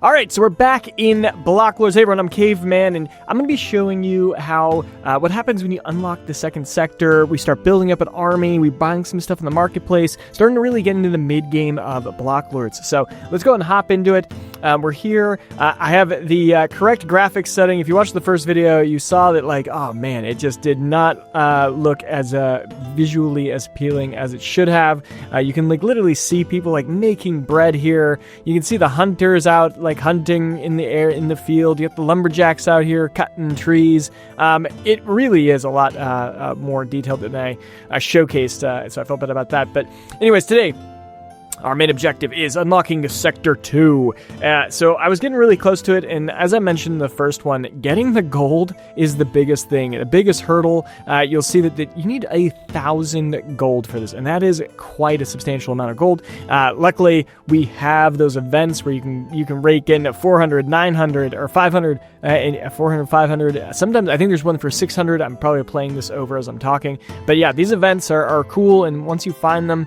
All right, so we're back in Blocklords. Hey everyone, I'm Caveman, and I'm going to be showing you how what happens when you unlock the second sector. We start building up an army, we're buying some stuff in the marketplace, starting to really get into the mid-game of Blocklords. So let's go and hop into it. We're here. I have the correct graphics setting. If you watched the first video, you saw that, like, oh man, it just did not look as visually as appealing as it should have. You can like literally see people like making bread here. You can see the hunters out like hunting in the air in the field. You have the lumberjacks out here cutting trees. It really is a lot more detailed than I showcased, so I felt bad about that. But anyways, today our main objective is unlocking Sector 2. So I was getting really close to it, and as I mentioned in the first one, getting the gold is the biggest thing, the biggest hurdle. You'll see that you need 1,000 gold for this, and that is quite a substantial amount of gold. Luckily, we have those events where you can rake in 400, 900, or 500, 400, 500. Sometimes I think there's one for 600. I'm probably playing this over as I'm talking. But yeah, these events are cool, and once you find them,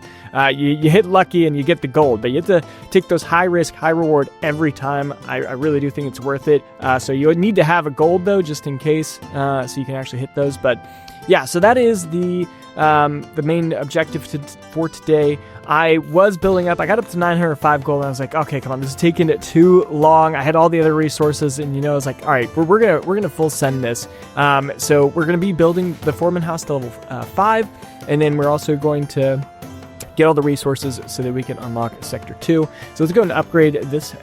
you hit lucky and you get the gold, but you have to take those high risk, high reward every time. I really do think it's worth it. So you would need to have a gold though, just in case, so you can actually hit those. But yeah, so that is the main objective for today. I was building up. I got up to 905 gold, and I was like, okay, come on, this is taking it too long. I had all the other resources, and I was like, all right, we're gonna full send this. So we're gonna be building the Foreman house to level 5, and then we're also going to get all the resources so that we can unlock Sector 2. So let's go and upgrade this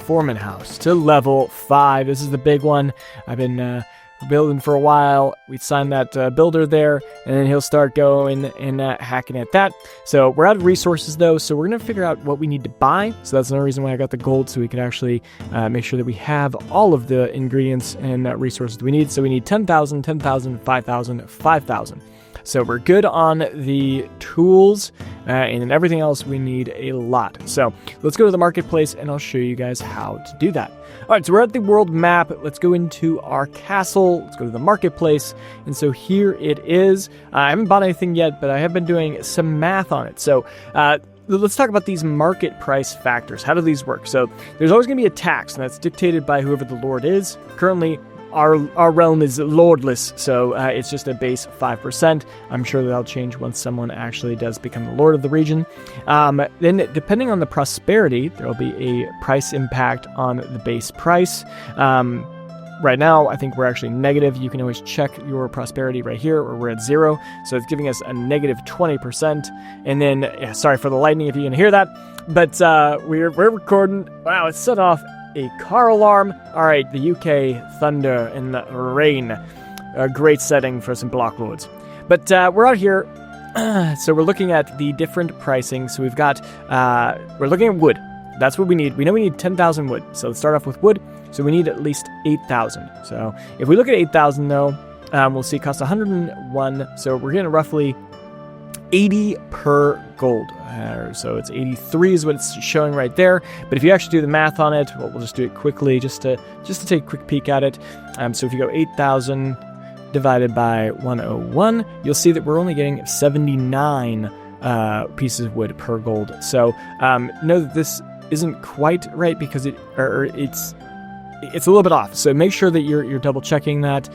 Foreman house to level 5. This is the big one. I've been building for a while. We signed that builder there, and then he'll start going and hacking at that. So we're out of resources though, so we're going to figure out what we need to buy. So that's another reason why I got the gold, so we can actually make sure that we have all of the ingredients and resources we need. So we need 10,000, 10,000, 5,000, 5,000. So we're good on the tools, and in everything else we need a lot. So let's go to the marketplace, and I'll show you guys how to do that. All right, so we're at the world map. Let's go into our castle. Let's go to the marketplace. And so here it is. I haven't bought anything yet, but I have been doing some math on it. So let's talk about these market price factors. How do these work? So there's always going to be a tax, and that's dictated by whoever the lord is. Currently, our realm is lordless, so it's just a base 5%. I'm sure that'll change once someone actually does become the lord of the region. Then, depending on the prosperity, there will be a price impact on the base price. Right now, I think we're actually negative. You can always check your prosperity right here, or we're at 0. So it's giving us a negative 20%. And then, sorry for the lightning if you can hear that, but we're recording. Wow, it's set off a car alarm. All right, the UK thunder and the rain. A great setting for some Blocklords. But we're out here, so we're looking at the different pricing. So we've got, we're looking at wood. That's what we need. We know we need 10,000 wood. So let's start off with wood. So we need at least 8,000. So if we look at 8,000 though, we'll see it costs 101. So we're getting roughly 80 per gold. So it's 83 is what it's showing right there. But if you actually do the math on it, well, we'll just do it quickly just to take a quick peek at it. So if you go 8,000 divided by 101, you'll see that we're only getting 79 pieces of wood per gold. So know that this isn't quite right because it's a little bit off, so make sure that you're double checking that,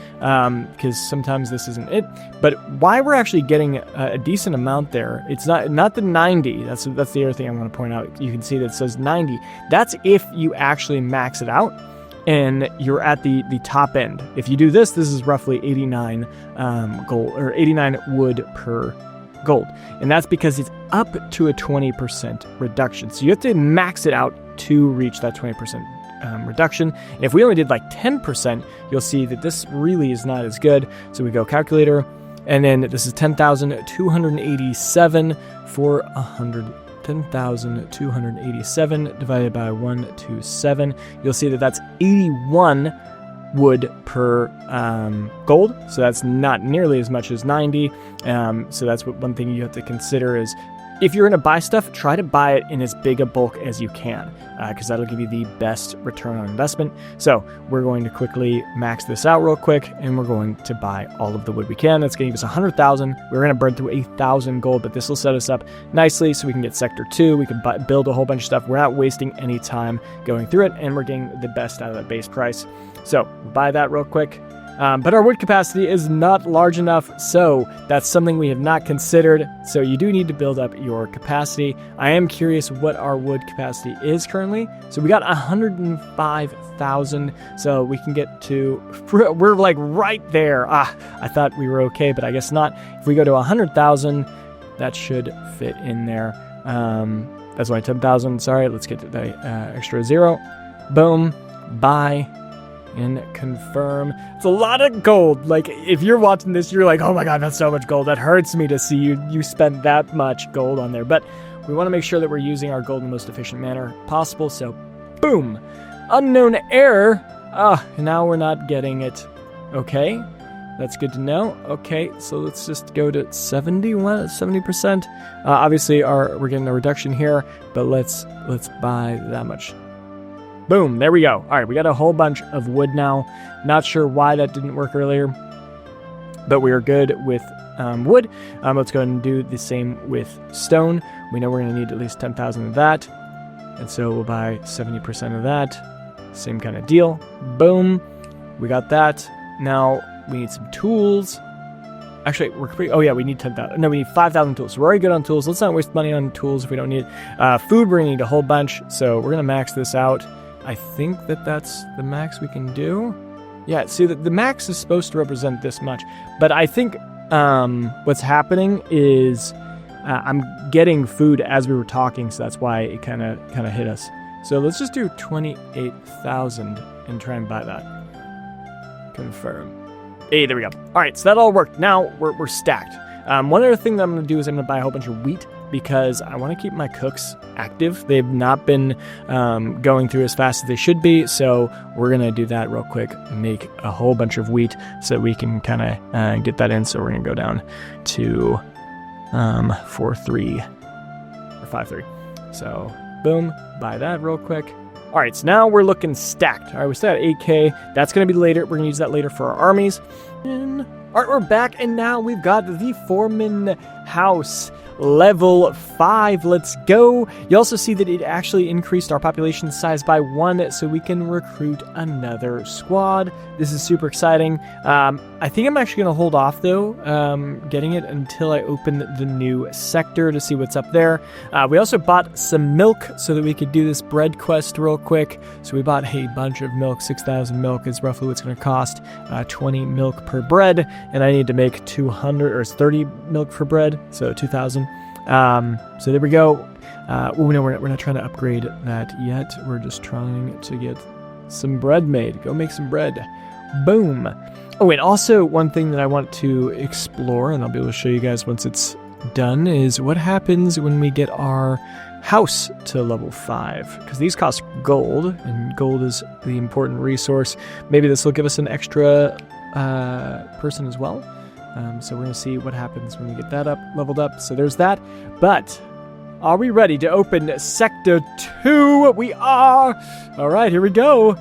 because sometimes this isn't it. But why we're actually getting a decent amount there, it's not the 90. That's the other thing I want to point out. You can see that it says 90. That's if you actually max it out and you're at the top end. If you do this is roughly 89 gold, or 89 wood per gold, and that's because it's up to a 20% reduction. So you have to max it out to reach that 20% reduction. And if we only did like 10%, you'll see that this really is not as good. So we go calculator, and then this is 10,287 for 100. 10,287 divided by 127. You'll see that that's 81 wood per gold. So that's not nearly as much as 90. So that's one thing you have to consider is if you're going to buy stuff, try to buy it in as big a bulk as you can, because that'll give you the best return on investment. So we're going to quickly max this out real quick, and we're going to buy all of the wood we can. That's going to give us 100,000. We're going to burn through 1,000 gold, but this will set us up nicely so we can get Sector 2. We can build a whole bunch of stuff. We're not wasting any time going through it, and we're getting the best out of that base price. So buy that real quick. But our wood capacity is not large enough, so that's something we have not considered. So you do need to build up your capacity. I am curious what our wood capacity is currently. So we got 105,000, so we can get to, we're like right there. I thought we were okay, but I guess not. If we go to 100,000, that should fit in there. That's why 10,000, sorry, let's get to the extra 0. Boom, buy. And confirm. It's a lot of gold. Like, if you're watching this, you're like, oh my god, that's so much gold. That hurts me to see you spend that much gold on there. But we want to make sure that we're using our gold in the most efficient manner possible. So, boom. Unknown error. Now we're not getting it. Okay. That's good to know. Okay, so let's just go to 70%. Obviously, we're getting a reduction here, but let's buy that much. Boom, there we go. All right, we got a whole bunch of wood now. Not sure why that didn't work earlier, but we are good with wood. Let's go ahead and do the same with stone. We know we're going to need at least 10,000 of that, and so we'll buy 70% of that. Same kind of deal. Boom, we got that. Now we need some tools. Actually, we need 10,000. No, we need 5,000 tools. So we're already good on tools. Let's not waste money on tools if we don't need it. Food, we're going to need a whole bunch, so we're going to max this out. I think that's the max we can do. Yeah, see, the max is supposed to represent this much. But I think what's happening is I'm getting food as we were talking, so that's why it kind of hit us. So let's just do 28,000 and try and buy that. Confirm. Hey, there we go. All right, so that all worked. Now we're stacked. One other thing that I'm going to do is I'm going to buy a whole bunch of wheat, because I want to keep my cooks active. They've not been going through as fast as they should be, so we're going to do that real quick, make a whole bunch of wheat so we can kind of get that in. So we're going to go down to 4-3 or 5-3. So boom, buy that real quick. All right, so now we're looking stacked. All right, we still got 8K. That's going to be later. We're going to use that later for our armies. All right, we're back, and now we've got the Foreman house. Level 5, let's go. You also see that it actually increased our population size by 1, so we can recruit another squad. This is super exciting. I think I'm actually going to hold off, though, getting it until I open the new sector to see what's up there. We also bought some milk so that we could do this bread quest real quick. So we bought a bunch of milk. 6,000 milk is roughly what's going to cost. 20 milk per bread, and I need to make 200 or 30 milk for bread, so 2,000. So there we go. No, we're not trying to upgrade that yet. We're just trying to get some bread made. Go make some bread. Boom. Oh, and also one thing that I want to explore, and I'll be able to show you guys once it's done, is what happens when we get our house to level 5. Because these cost gold, and gold is the important resource. Maybe this will give us an extra person as well. So we're going to see what happens when we get that leveled up. So there's that. But are we ready to open Sector 2? We are. All right, here we go.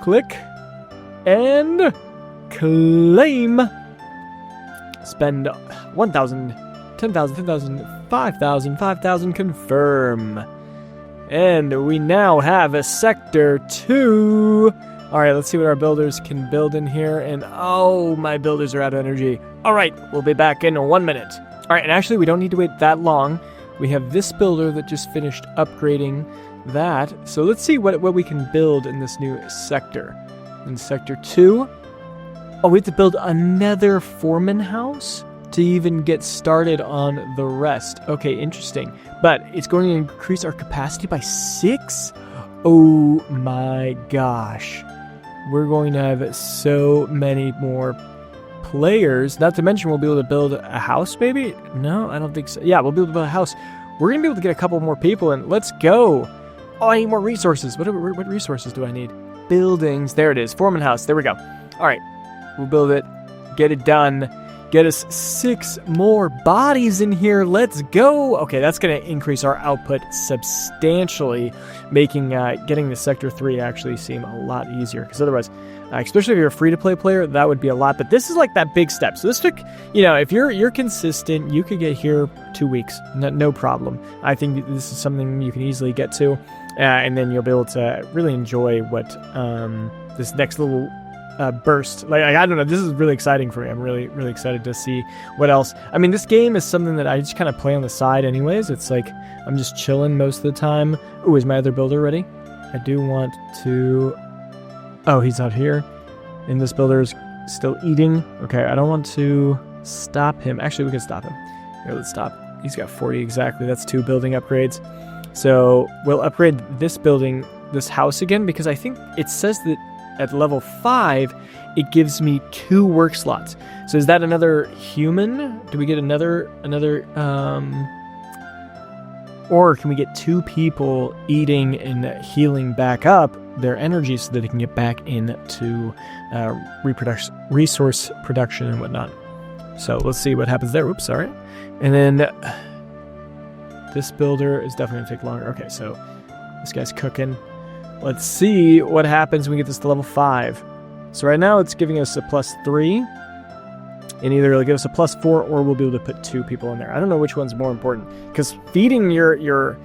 Click and claim. Spend 1,000, 10,000, 10,000, 5,000, 5,000, confirm. And we now have a Sector 2. All right, let's see what our builders can build in here. And oh, my builders are out of energy. All right, we'll be back in 1 minute. All right, and actually, we don't need to wait that long. We have this builder that just finished upgrading that. So let's see what we can build in this new sector. In Sector 2, oh, we have to build another Foreman house to even get started on the rest. Okay, interesting. But it's going to increase our capacity by 6? Oh my gosh. We're going to have so many more players. Not to mention we'll be able to build a house, maybe? No, I don't think so. Yeah, we'll be able to build a house. We're going to be able to get a couple more people in. Let's go. Oh, I need more resources. What resources do I need? Buildings. There it is. Foreman house. There we go. All right. We'll build it. Get it done. get us 6 more bodies in here. Let's go. Okay, that's going to increase our output substantially, making getting to Sector 3 actually seem a lot easier. Because otherwise, especially if you're a free-to-play player, that would be a lot. But this is like that big step. So this took, if you're consistent, you could get here 2 weeks. No problem. I think this is something you can easily get to. And then you'll be able to really enjoy what this next little burst. Like, I don't know, this is really exciting for me. I'm really, really excited to see what else. I mean, this game is something that I just kind of play on the side anyways. It's like I'm just chilling most of the time. Ooh, is my other builder ready? I do want to... Oh, he's out here. And this builder's still eating. Okay, I don't want to stop him. Actually, we can stop him. Here, let's stop. He's got 40 exactly. That's 2 building upgrades. So we'll upgrade this building, this house again, because I think it says that at level 5, it gives me 2 work slots. So is that another human? Do we get another, or can we get 2 people eating and healing back up their energy so that they can get back into resource production and whatnot? So let's see what happens there. Oops, sorry. And then this builder is definitely going to take longer. Okay, so this guy's cooking. Let's see what happens when we get this to level 5. So right now it's giving us a +3. And either it'll give us a +4 or we'll be able to put 2 people in there. I don't know which one's more important. Because feeding your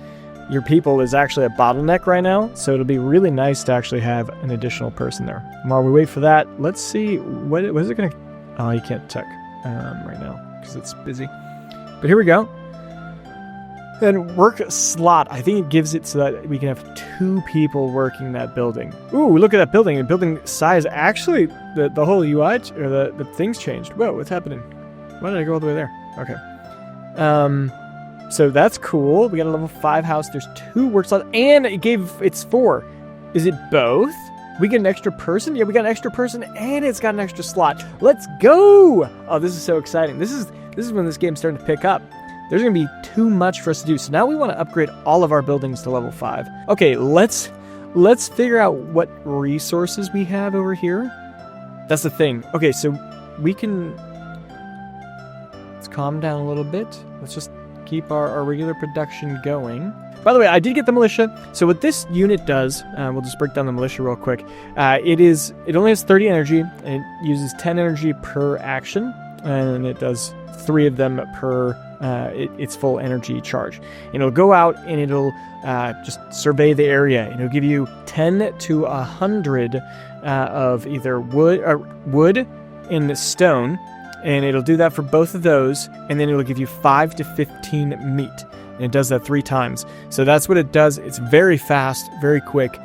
people is actually a bottleneck right now. So it'll be really nice to actually have an additional person there. And while we wait for that, let's see, what is it going to... Oh, you can't check right now because it's busy. But here we go. And work slot, I think it gives it so that we can have 2 people working that building. Ooh, look at that building. The building size, actually, the whole UI, or the things changed. Whoa, what's happening? Why did I go all the way there? Okay. So that's cool. We got a level 5 house. There's 2 work slots, and it's 4. Is it both? We get an extra person? Yeah, we got an extra person, and it's got an extra slot. Let's go! Oh, this is so exciting. This is when this game's starting to pick up. There's going to be too much for us to do. So now we want to upgrade all of our buildings to level 5. Okay, let's figure out what resources we have over here. That's the thing. Okay, so we can... Let's calm down a little bit. Let's just keep our regular production going. By the way, I did get the militia. So what this unit does, we'll just break down the militia real quick. It only has 30 energy, and it uses 10 energy per action, and it does 3 of them per its full energy charge. And it'll go out and it'll just survey the area. And it'll give you 10 to 100 of either wood and stone, and it'll do that for both of those. And then it'll give you 5 to 15 meat. And it does that 3 times. So that's what it does. It's very fast, very quick.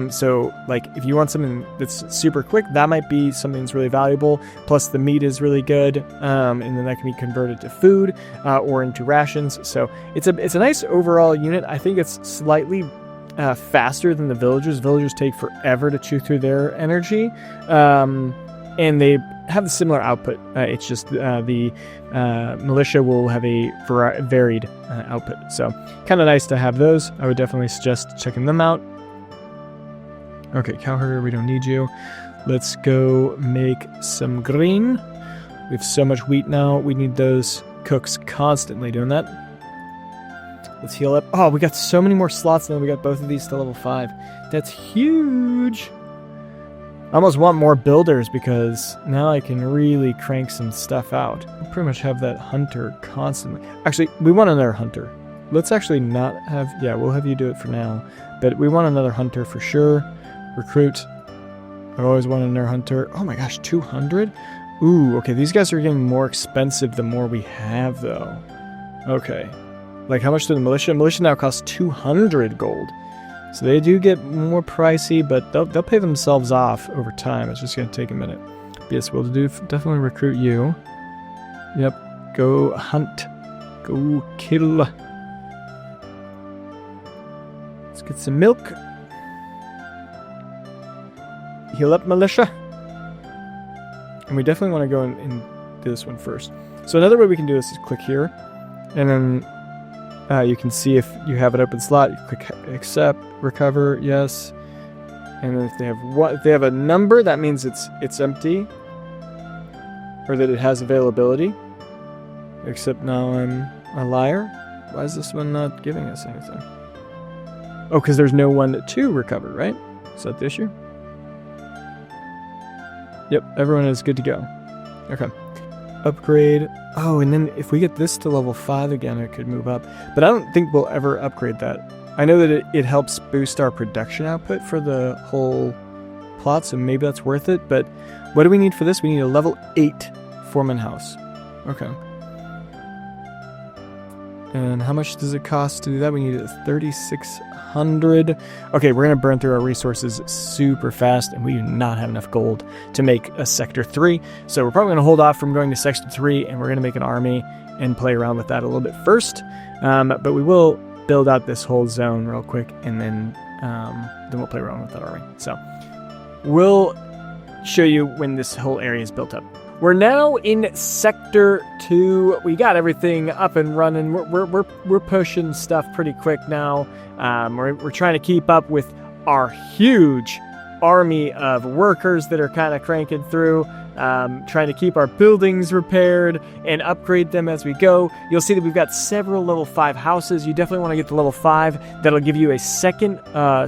So, like, if you want something that's super quick, that might be something that's really valuable. Plus, the meat is really good, and then that can be converted to food or into rations. So, it's a nice overall unit. I think it's slightly faster than the villagers. Villagers take forever to chew through their energy, and they have a similar output. It's just the militia will have a varied output. So, kind of nice to have those. I would definitely suggest checking them out. Okay, cowherder, we don't need you. Let's go make some grain. We have so much wheat now. We need those cooks constantly doing that. Let's heal up. Oh, we got so many more slots now. We got both of these to level 5. That's huge. I almost want more builders because now I can really crank some stuff out. We pretty much have that hunter constantly. Actually, we want another hunter. Let's actually not have... Yeah, we'll have you do it for now. But we want another hunter for sure. Recruit. I've always wanted another hunter. Oh my gosh, 200? Ooh, okay, these guys are getting more expensive the more we have, though. Okay. Like, how much do the militia? Militia now costs 200 gold. So they do get more pricey, but they'll pay themselves off over time. It's just going to take a minute. But yes, we'll definitely recruit you. Yep. Go hunt. Go kill. Let's get some milk. Heal up, militia. And we definitely want to go and do this one first. So another way we can do this is click here. And then you can see if you have an open slot. You click accept, recover, yes. And then if they have a number, that means it's empty. or that it has availability. Except now I'm a liar. Why is this one not giving us anything? Oh, because there's no one to recover, right? Is that the issue? Yep, everyone is good to go. Okay. Upgrade. Oh, and then if we get this to level 5 again, it could move up. But I don't think we'll ever upgrade that. I know that it helps boost our production output for the whole plot, so maybe that's worth it. But what do we need for this? We need a level 8 Foreman house. Okay. And how much does it cost to do that? We need 3,600. Okay, we're going to burn through our resources super fast, and we do not have enough gold to make a Sector 3. So we're probably going to hold off from going to Sector 3, and we're going to make an army and play around with that a little bit first. But we will build out this whole zone real quick, and then we'll play around with that army. So we'll show you when this whole area is built up. We're now in Sector 2. We got everything up and running. We're pushing stuff pretty quick now. We're trying to keep up with our huge army of workers that are kind of cranking through, trying to keep our buildings repaired and upgrade them as we go. You'll see that we've got several level 5 houses. You definitely want to get to level 5. That'll give you a second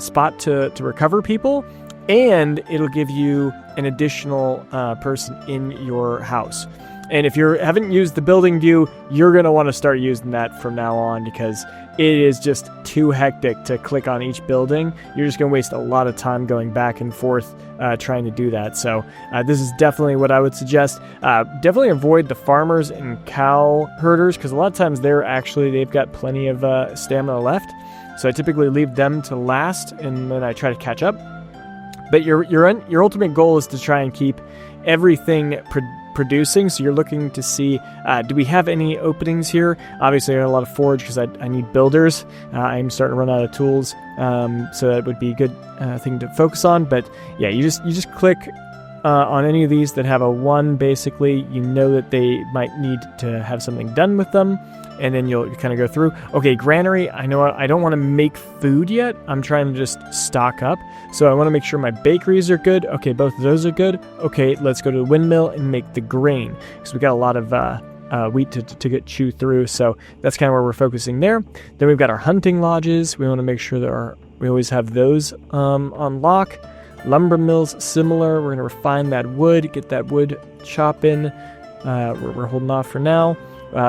spot to recover people. And it'll give you an additional person in your house. And if you haven't used the building view, you're going to want to start using that from now on, because it is just too hectic to click on each building. You're just going to waste a lot of time going back and forth trying to do that. So this is definitely what I would suggest. Definitely avoid the farmers and cow herders, because a lot of times they've got plenty of stamina left. So I typically leave them to last, and then I try to catch up. But your ultimate goal is to try and keep everything producing. So you're looking to see, do we have any openings here? Obviously, I got a lot of forge because I need builders. I'm starting to run out of tools, so that would be a good thing to focus on. But yeah, you just click on any of these that have a 1. Basically, you know that they might need to have something done with them. And then you'll kind of go through. Okay, granary, I know I don't want to make food yet. I'm trying to just stock up. So I want to make sure my bakeries are good. Okay, both of those are good. Okay, let's go to the windmill and make the grain, because we got a lot of wheat to get chewed through. So that's kind of where we're focusing there. Then we've got our hunting lodges. We want to make sure that we always have those on lock. Lumber mills, similar. We're going to refine that wood, get that wood chopping. We're holding off for now.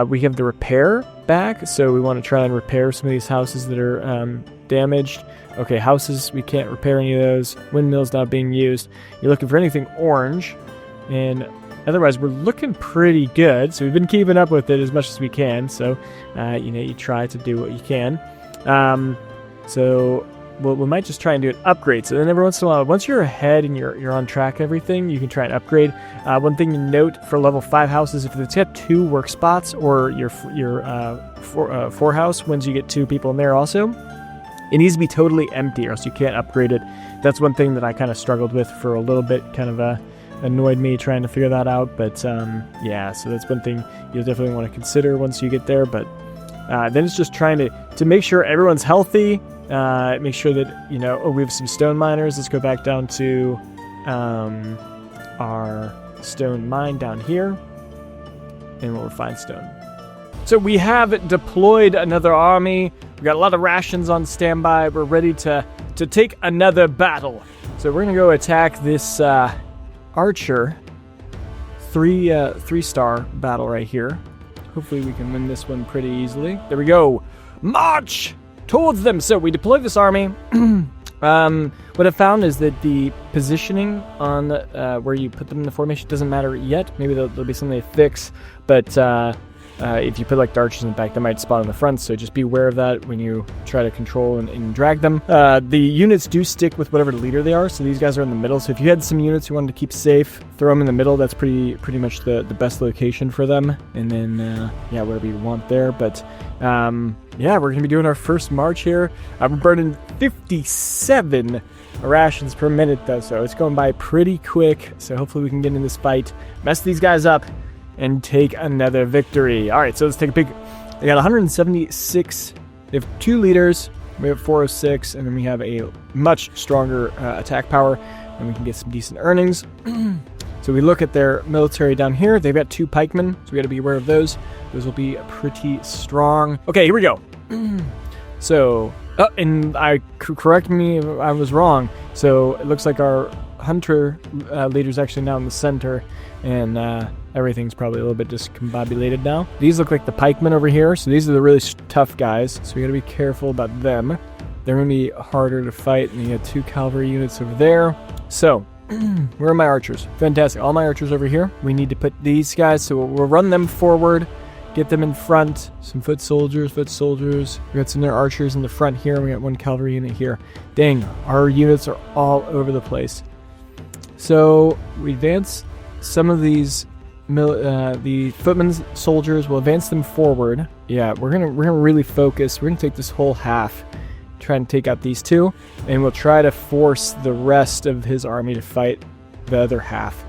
We have the repair back, so we want to try and repair some of these houses that are damaged. Okay, houses, we can't repair any of those. Windmills not being used. You're looking for anything orange, and otherwise we're looking pretty good. So we've been keeping up with it as much as we can. So, you try to do what you can. So we might just try and do an upgrade. So then every once in a while, once you're ahead and you're on track and everything, you can try and upgrade. One thing to note for level 5 houses, if it's got 2 work spots, or your 4 house, once you get 2 people in there also, it needs to be totally empty, or else you can't upgrade it. That's one thing that I kind of struggled with for a little bit, kind of annoyed me trying to figure that out. But yeah, so that's one thing you'll definitely want to consider once you get there. But then it's just trying to make sure everyone's healthy. Make sure that, we have some stone miners. Let's go back down to our stone mine down here, and we'll refine stone. So we have deployed another army. We've got a lot of rations on standby. We're ready to take another battle. So we're going to go attack this archer 3-star battle right here. Hopefully we can win this one pretty easily. There we go. March towards them. So we deployed this army. What I've found is that the positioning on where you put them in the formation doesn't matter yet. Maybe there'll be something to fix, but if you put like the archers in the back, they might spot on the front, so just be aware of that when you try to control and drag them. The units do stick with whatever leader they are, so these guys are in the middle. So if you had some units you wanted to keep safe, throw them in the middle. That's pretty much the best location for them. And then yeah, whatever you want there. But yeah, we're gonna be doing our first march here. We're burning 57 rations per minute though, so it's going by pretty quick. So hopefully we can get in this fight, mess these guys up, and take another victory. All right, so let's take a big. They got 176. They have 2 leaders. We have 406, and then we have a much stronger attack power, and we can get some decent earnings. So we look at their military down here. They've got 2 pikemen, so we got to be aware of those. Those will be pretty strong. Okay, here we go. So, and correct me if I was wrong. So it looks like our hunter leader's actually now in the center, and everything's probably a little bit discombobulated now. These look like the pikemen over here, so these are the really tough guys, so we gotta be careful about them. They're gonna be harder to fight, and you got 2 cavalry units over there. So, where are my archers? Fantastic, all my archers over here. We need to put these guys, so we'll run them forward, get them in front. Some foot soldiers. We got some other archers in the front here. We got 1 cavalry unit here. Dang, our units are all over the place. So we advance some of these, the footmen's soldiers. We'll advance them forward. Yeah, we're gonna really focus. We're gonna take this whole half, try and take out these 2, and we'll try to force the rest of his army to fight the other half,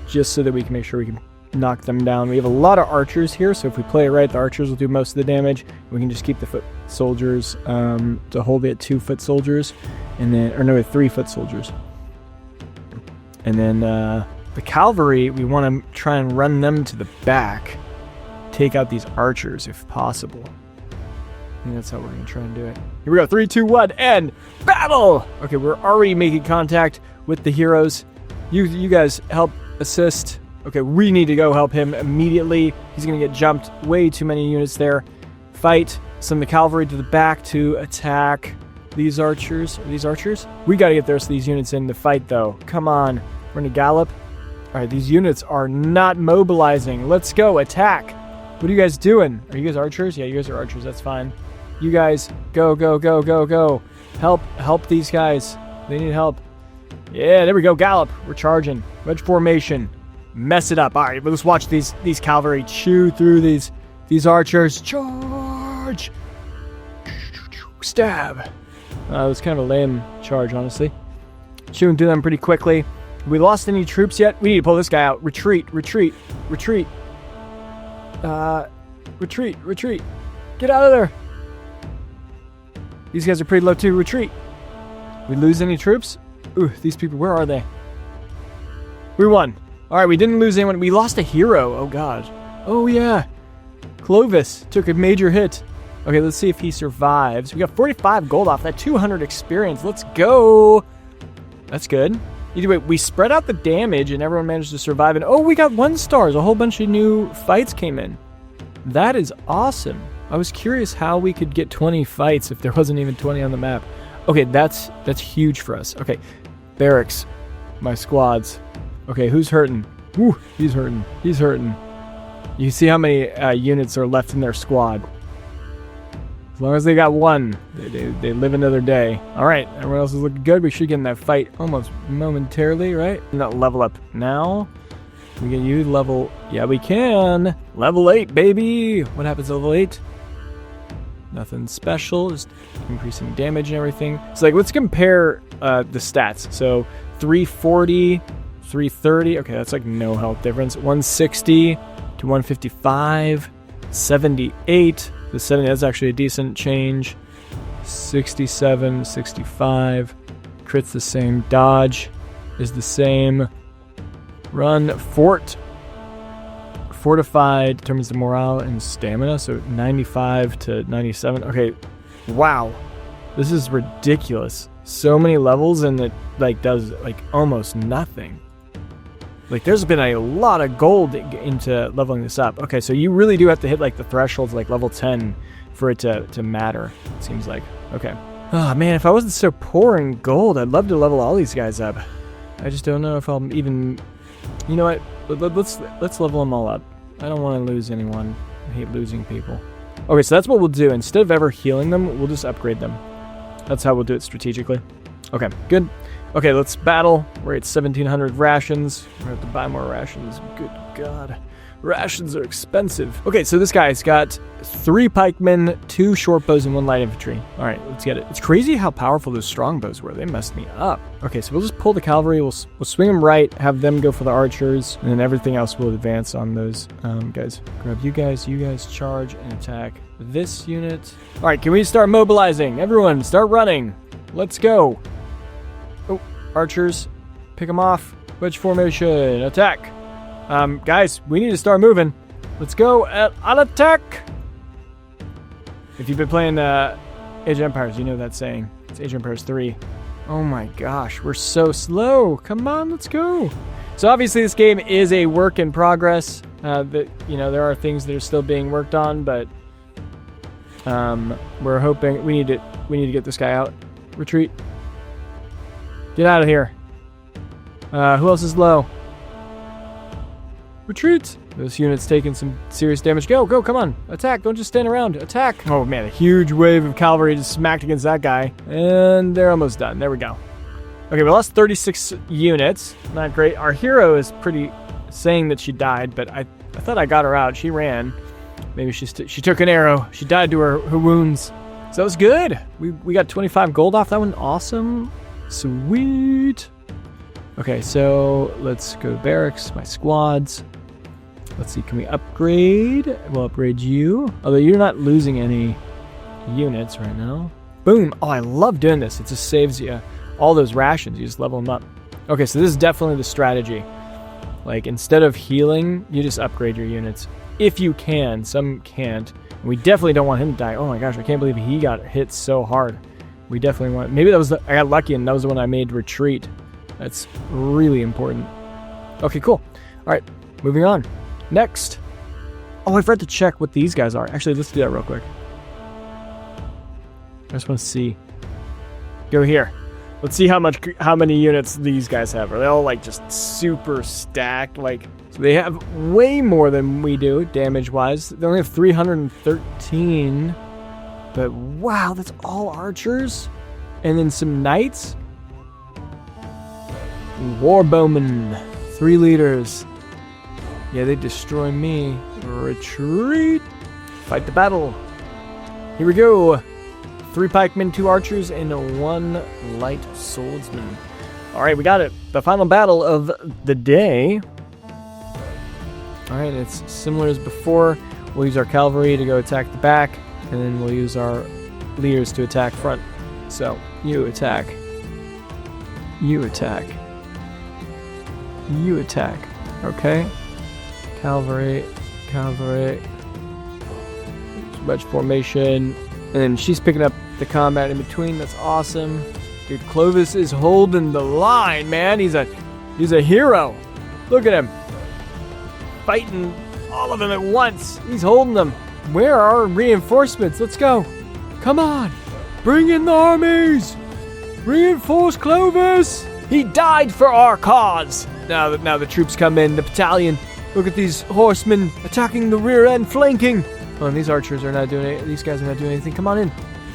just so that we can make sure we can knock them down. We have a lot of archers here, so if we play it right, the archers will do most of the damage. We can just keep the foot soldiers to hold it at 2 foot soldiers, and then, or no, 3 foot soldiers. And then the cavalry, we want to try and run them to the back, take out these archers if possible. I think that's how we're going to try and do it. Here we go. 3, 2, 1, and battle! Okay, we're already making contact with the heroes. You guys help assist. Okay, we need to go help him immediately. He's going to get jumped. Way too many units there. Fight. Send the cavalry to the back to attack these archers. Are these archers? We got to get the rest of these units in the fight, though. Come on. We're going to gallop. All right, these units are not mobilizing. Let's go. Attack. What are you guys doing? Are you guys archers? Yeah, you guys are archers. That's fine. You guys, go, go, go, go, go. Help these guys. They need help. Yeah, there we go. Gallop. We're charging. Wedge formation. Mess it up. All right, let's watch these cavalry chew through these archers. Charge. Stab. It was kind of a lame charge, honestly. Chewing through them pretty quickly. Have we lost any troops yet? We need to pull this guy out. Retreat. Retreat. Retreat. Retreat. Retreat. Get out of there. These guys are pretty low too. Retreat. We lose any troops? Ooh, these people, where are they? We won. All right, we didn't lose anyone. We lost a hero. Oh, God. Oh, yeah. Clovis took a major hit. Okay, let's see if he survives. We got 45 gold off that, 200 experience. Let's go. That's good. Either way, we spread out the damage and everyone managed to survive. And oh, we got 1 stars. A whole bunch of new fights came in. That is awesome. I was curious how we could get 20 fights if there wasn't even 20 on the map. Okay, that's huge for us. Okay, barracks, my squads. Okay, who's hurting? Woo, he's hurting. He's hurting. You see how many units are left in their squad. As long as they got 1, they live another day. All right, everyone else is looking good. We should get in that fight almost momentarily, right? Not level up now. We get you level. Yeah, we can. Level 8, baby. What happens at level 8? Nothing special, just increasing damage and everything. So, like, let's compare the stats. So, 340, 330. Okay, that's like no health difference. 160 to 155, 78. The 70, that's actually a decent change. 67, 65. Crit's the same. Dodge is the same. Run. Fortified determines the morale and stamina, so 95 to 97. Okay, wow, this is ridiculous. So many levels and it like does like almost nothing. Like there's been a lot of gold into leveling this up. Okay, so you really do have to hit like the thresholds like level 10 for it to matter, it seems like. Okay. Oh man, if I wasn't so poor in gold, I'd love to level all these guys up. I just don't know if I'll even. You know what? Let's level them all up. I don't want to lose anyone. I hate losing people. Okay, so that's what we'll do. Instead of ever healing them, we'll just upgrade them. That's how we'll do it strategically. Okay, good. Okay, let's battle. We're at 1,700 rations. We're going to have to buy more rations. Good God. Rations are expensive. Okay, so this guy's got 3 pikemen, 2 short bows, and 1 light infantry. All right, let's get it. It's crazy how powerful those strong bows were. They messed me up. Okay, so we'll just pull the cavalry. We'll swing them right, have them go for the archers, and then everything else will advance on those guys. Grab you guys charge and attack this unit. All right, can we start mobilizing? Everyone, start running. Let's go. Oh, archers, pick them off. Wedge formation. Attack. Guys, we need to start moving. Let's go on attack. If you've been playing Age of Empires, you know that saying. It's Age of Empires 3. Oh my gosh, we're so slow. Come on, let's go. So obviously this game is a work in progress. There are things that are still being worked on, but we're hoping we need to get this guy out. Retreat. Get out of here. Who else is low? Retreat. Those units taking some serious damage. Go, come on. Attack. Don't just stand around. Attack. Oh man, a huge wave of cavalry just smacked against that guy. And they're almost done. There we go. Okay, we lost 36 units. Not great. Our hero is pretty saying that she died, but I thought I got her out. She ran. Maybe she took an arrow. She died to her wounds. So that was good. We got 25 gold off that one. Awesome. Sweet. Okay, so let's go to barracks, my squads. Let's see, can we upgrade? We'll upgrade you. Although you're not losing any units right now. Boom. Oh, I love doing this. It just saves you all those rations. You just level them up. Okay, so this is definitely the strategy. Like, instead of healing, you just upgrade your units. If you can. Some can't. And we definitely don't want him to die. Oh my gosh, I can't believe he got hit so hard. We definitely want... Maybe that was I got lucky and that was the one I made retreat. That's really important. Okay, cool. All right, moving on. Next. Oh, I forgot to check what these guys are. Actually, let's do that real quick. I just want to see. Go here. Let's see how many units these guys have. Are they all like just super stacked? Like, so they have way more than we do damage-wise. They only have 313. But wow, that's all archers, and then some knights. Warbowmen, 3 leaders. Yeah, they destroy me. Retreat. Fight the battle. Here we go. 3 pikemen, 2 archers, and 1 light swordsman. All right, we got it. The final battle of the day. All right, it's similar as before. We'll use our cavalry to go attack the back, and then we'll use our leaders to attack front. So, you attack. You attack. You attack. Okay. Cavalry. Wedge formation. And then she's picking up the combat in between. That's awesome. Dude, Clovis is holding the line, man. He's a hero. Look at him. Fighting all of them at once. He's holding them. Where are our reinforcements? Let's go. Come on. Bring in the armies. Reinforce Clovis. He died for our cause. Now the troops come in. The battalion. Look at these horsemen attacking the rear end, flanking. Oh, and these archers are not doing it. These guys are not doing anything. Come on in.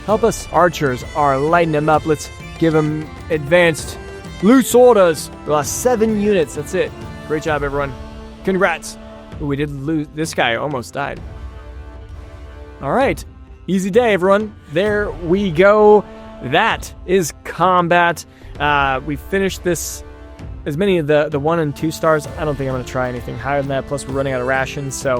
Help us. Archers are lighting them up. Let's give them advanced loose orders. We lost 7 units. That's it. Great job, everyone. Congrats. Ooh, we did lose. This guy almost died. All right. Easy day, everyone. There we go. That is combat. We finished this. As many of the 1 and 2 stars, I don't think I'm going to try anything higher than that. Plus, we're running out of rations, so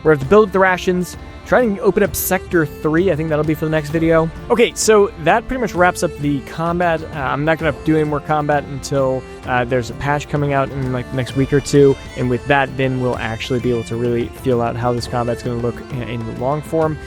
we're going to have to build up the rations. Try and open up Sector 3. I think that'll be for the next video. Okay, so that pretty much wraps up the combat. I'm not going to do any more combat until there's a patch coming out in like the next week or 2. And with that, then we'll actually be able to really feel out how this combat's going to look in the long form.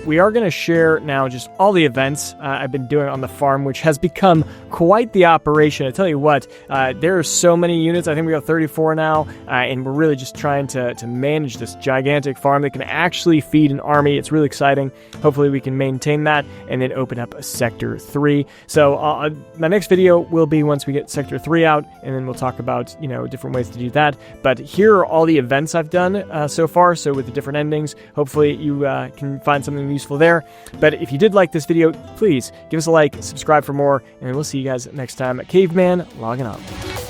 We are going to share now just all the events I've been doing on the farm, which has become quite the operation. I tell you what, there are so many units. I think we got 34 now, and we're really just trying to manage this gigantic farm that can actually feed an army. It's really exciting. Hopefully we can maintain that and then open up a Sector 3. So my next video will be once we get Sector 3 out, and then we'll talk about, different ways to do that. But here are all the events I've done so far, so with the different endings. Hopefully you can find something useful there. But if you did like this video, please give us a like, subscribe for more, and we'll see you guys next time. Caveman, logging off.